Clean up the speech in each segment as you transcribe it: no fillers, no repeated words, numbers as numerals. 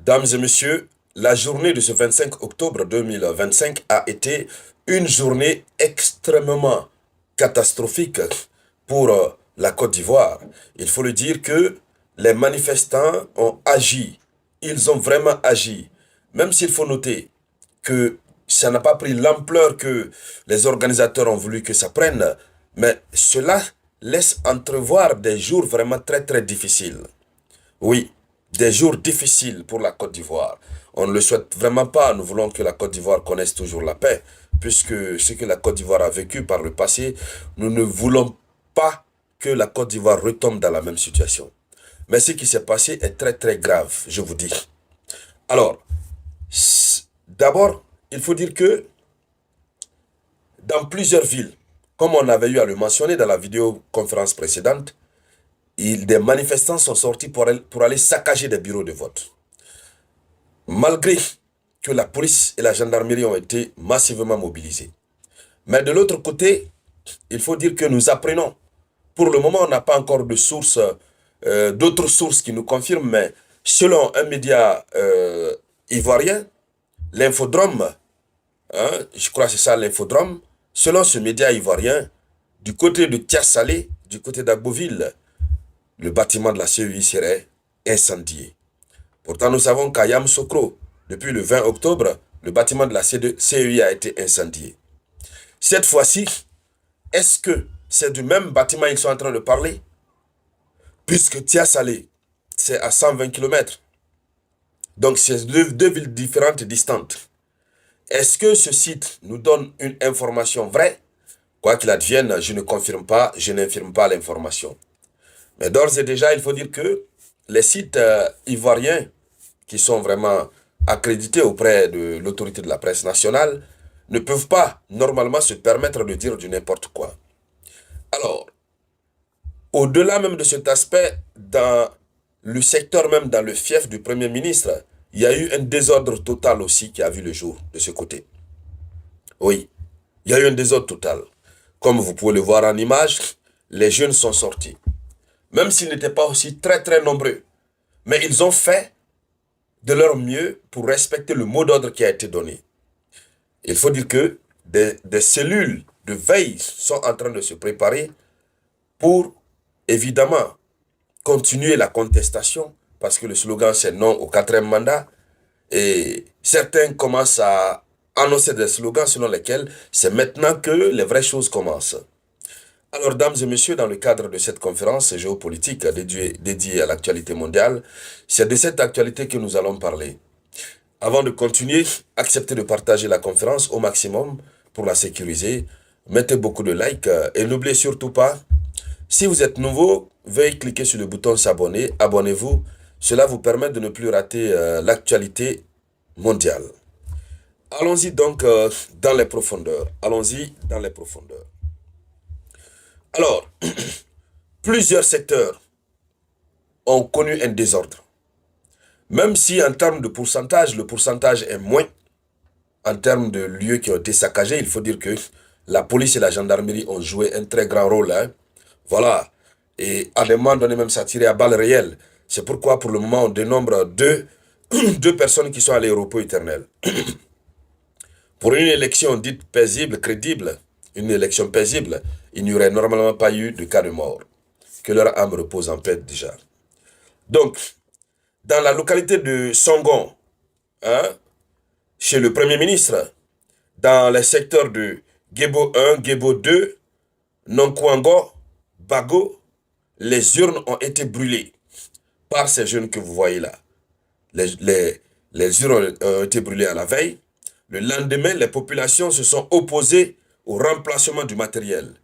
Dames et messieurs, la journée de ce 25 octobre 2025 a été une journée extrêmement catastrophique pour la Côte d'Ivoire. Il faut le dire que les manifestants ont agi. Ils ont vraiment agi. Même s'il faut noter que ça n'a pas pris l'ampleur que les organisateurs ont voulu que ça prenne, mais cela laisse entrevoir des jours vraiment très très difficiles. Oui, des jours difficiles pour la Côte d'Ivoire. On ne le souhaite vraiment pas. Nous voulons que la Côte d'Ivoire connaisse toujours la paix, puisque ce que la Côte d'Ivoire a vécu par le passé, nous ne voulons pas que la Côte d'Ivoire retombe dans la même situation. Mais ce qui s'est passé est très très grave, je vous dis. Alors, d'abord, il faut dire que dans plusieurs villes, comme on avait eu à le mentionner dans la vidéoconférence précédente, des manifestants sont sortis pour aller saccager des bureaux de vote. Malgré que la police et la gendarmerie ont été massivement mobilisés. Mais de l'autre côté, il faut dire que nous apprenons. Pour le moment, on n'a pas encore de sources, d'autres sources qui nous confirment, mais selon un média ivoirien, l'Infodrome, hein, je crois que c'est ça l'Infodrome, selon ce média ivoirien, du côté de Tiasalé, du côté d'Agboville, le bâtiment de la CEI serait incendié. Pourtant, nous savons qu'à Yamoussoukro, depuis le 20 octobre, le bâtiment de la CEI a été incendié. Cette fois-ci, est-ce que c'est du même bâtiment qu'ils sont en train de parler? Puisque Tiasalé, c'est à 120 km. Donc, c'est deux villes différentes et distantes. Est-ce que ce site nous donne une information vraie? Quoi qu'il advienne, je ne confirme pas, je n'infirme pas l'information. Mais d'ores et déjà, il faut dire que les sites ivoiriens qui sont vraiment accrédités auprès de l'autorité de la presse nationale ne peuvent pas normalement se permettre de dire du n'importe quoi. Alors, au-delà même de cet aspect, dans le secteur même, dans le fief du Premier ministre, il y a eu un désordre total aussi qui a vu le jour de ce côté. Oui, il y a eu un désordre total. Comme vous pouvez le voir en image, les jeunes sont sortis. Même s'ils n'étaient pas aussi très très nombreux. Mais ils ont fait de leur mieux pour respecter le mot d'ordre qui a été donné. Il faut dire que des cellules de veille sont en train de se préparer pour, évidemment, continuer la contestation, parce que le slogan c'est non au quatrième mandat, et certains commencent à annoncer des slogans selon lesquels c'est maintenant que les vraies choses commencent. Alors, dames et messieurs, dans le cadre de cette conférence géopolitique dédiée à l'actualité mondiale, c'est de cette actualité que nous allons parler. Avant de continuer, acceptez de partager la conférence au maximum pour la sécuriser. Mettez beaucoup de likes et n'oubliez surtout pas, si vous êtes nouveau, veuillez cliquer sur le bouton s'abonner, abonnez-vous. Cela vous permet de ne plus rater l'actualité mondiale. Allons-y donc dans les profondeurs. Allons-y dans les profondeurs. Alors, plusieurs secteurs ont connu un désordre. Même si en termes de pourcentage, le pourcentage est moins, en termes de lieux qui ont été saccagés, il faut dire que la police et la gendarmerie ont joué un très grand rôle. Hein. Voilà. Et à des moments donné, même ça a tiré à balles réelles. C'est pourquoi, pour le moment, on dénombre deux personnes qui sont à l'aéroport éternel. Pour une élection dite paisible, crédible, une élection paisible, il n'y aurait normalement pas eu de cas de mort. Que leur âme repose en paix déjà. Donc, dans la localité de Songon, hein, chez le Premier ministre, dans les secteurs de Gebo 1, Gebo 2, Nonkwango, Bago, les urnes ont été brûlées par ces jeunes que vous voyez là. Les urnes ont été brûlées à la veille. Le lendemain, les populations se sont opposées au remplacement du matériel.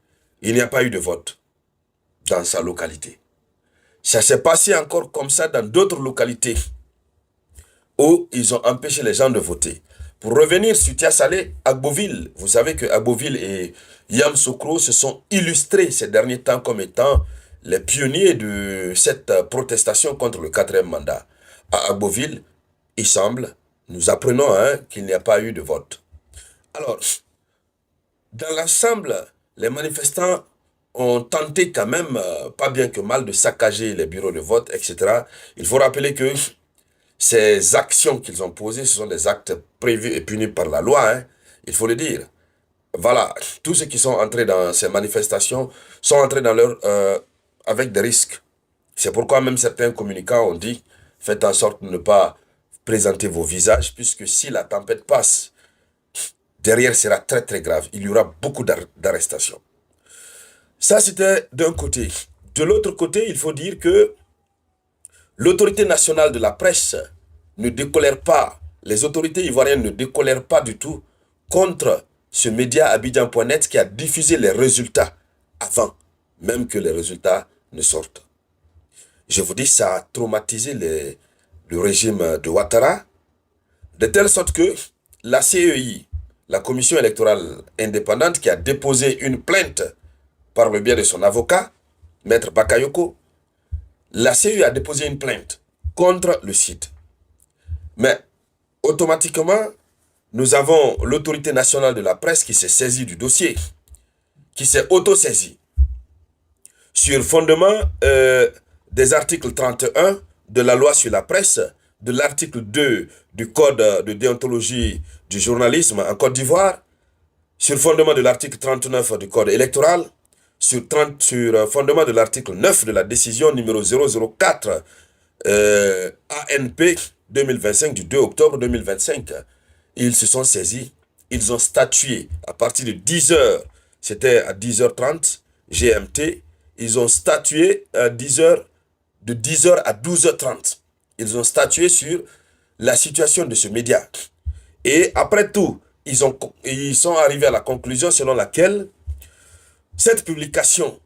Il n'y a pas eu de vote dans sa localité. Ça s'est passé encore comme ça dans d'autres localités où ils ont empêché les gens de voter. Pour revenir sur Tiasalé, Agboville, vous savez que Agboville et Yamoussoukro se sont illustrés ces derniers temps comme étant les pionniers de cette protestation contre le quatrième mandat. À Agboville, il semble, nous apprenons hein, qu'il n'y a pas eu de vote. Alors, dans l'ensemble, les manifestants ont tenté quand même, pas bien que mal, de saccager les bureaux de vote, etc. Il faut rappeler que ces actions qu'ils ont posées, ce sont des actes prévus et punis par la loi, hein, il faut le dire. Voilà, tous ceux qui sont entrés dans ces manifestations sont entrés dans avec des risques. C'est pourquoi même certains communicants ont dit, faites en sorte de ne pas présenter vos visages, puisque si la tempête passe, derrière sera très très grave. Il y aura beaucoup d'arrestations. Ça, c'était d'un côté. De l'autre côté, il faut dire que l'autorité nationale de la presse ne décolère pas, les autorités ivoiriennes ne décolèrent pas du tout contre ce média Abidjan.net qui a diffusé les résultats avant même que les résultats ne sortent. Je vous dis, ça a traumatisé le régime de Ouattara, de telle sorte que la CEI, la Commission électorale indépendante, qui a déposé une plainte par le biais de son avocat, Maître Bakayoko, la CEI a déposé une plainte contre le site. Mais automatiquement, nous avons l'autorité nationale de la presse qui s'est saisie du dossier, qui s'est auto-saisie, sur fondement des articles 31 de la loi sur la presse, de l'article 2 du code de déontologie du journalisme en Côte d'Ivoire, sur fondement de l'article 39 du code électoral, sur fondement de l'article 9 de la décision numéro 004 ANP 2025 du 2 octobre 2025. Ils se sont saisis, ils ont statué à partir de 10h, c'était à 10h30 GMT, ils ont statué à 10h, de 10h à 12h30. Ils ont statué sur la situation de ce média. Et après tout, ils sont arrivés à la conclusion selon laquelle cette publication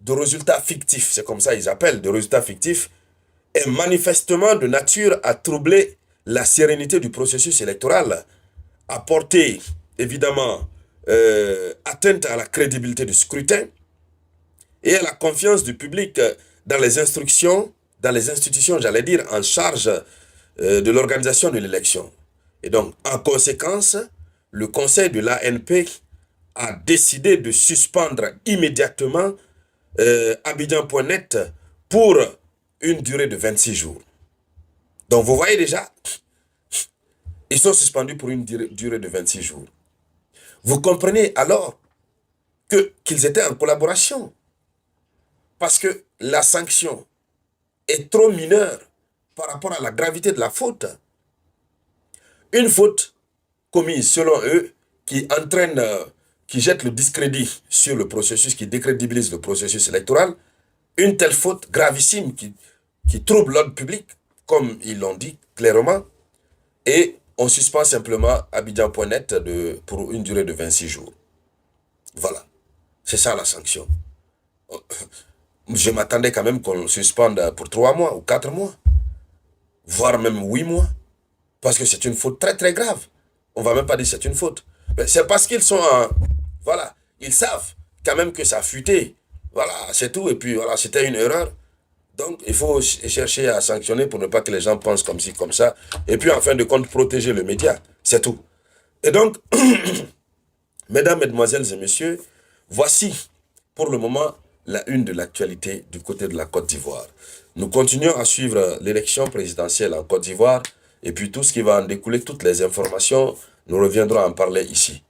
de résultats fictifs, c'est comme ça ils appellent, de résultats fictifs, est manifestement de nature à troubler la sérénité du processus électoral, à porter évidemment atteinte à la crédibilité du scrutin et à la confiance du public dans les institutions, j'allais dire, en charge de l'organisation de l'élection. Et donc, en conséquence, le conseil de l'ANP a décidé de suspendre immédiatement Abidjan.net pour une durée de 26 jours. Donc, vous voyez déjà, ils sont suspendus pour une durée de 26 jours. Vous comprenez alors qu'ils étaient en collaboration. Parce que la sanction est trop mineure par rapport à la gravité de la faute. Une faute commise, selon eux, qui entraîne, qui jette le discrédit sur le processus, qui décrédibilise le processus électoral, une telle faute gravissime qui trouble l'ordre public, comme ils l'ont dit clairement, et on suspend simplement Abidjan.net pour une durée de 26 jours. Voilà. C'est ça la sanction. Je m'attendais quand même qu'on suspende pour 3 mois ou 4 mois, voire même 8 mois, parce que c'est une faute très très grave. On ne va même pas dire que c'est une faute. C'est parce qu'ils sont voilà, ils savent quand même que ça a fuité. Voilà, c'est tout. Et puis voilà, c'était une erreur. Donc il faut chercher à sanctionner pour ne pas que les gens pensent comme ci, comme ça. Et puis en fin de compte, protéger le média. C'est tout. Et donc, mesdames, mesdemoiselles et messieurs, voici pour le moment la une de l'actualité du côté de la Côte d'Ivoire. Nous continuons à suivre l'élection présidentielle en Côte d'Ivoire et puis tout ce qui va en découler, toutes les informations, nous reviendrons en parler ici.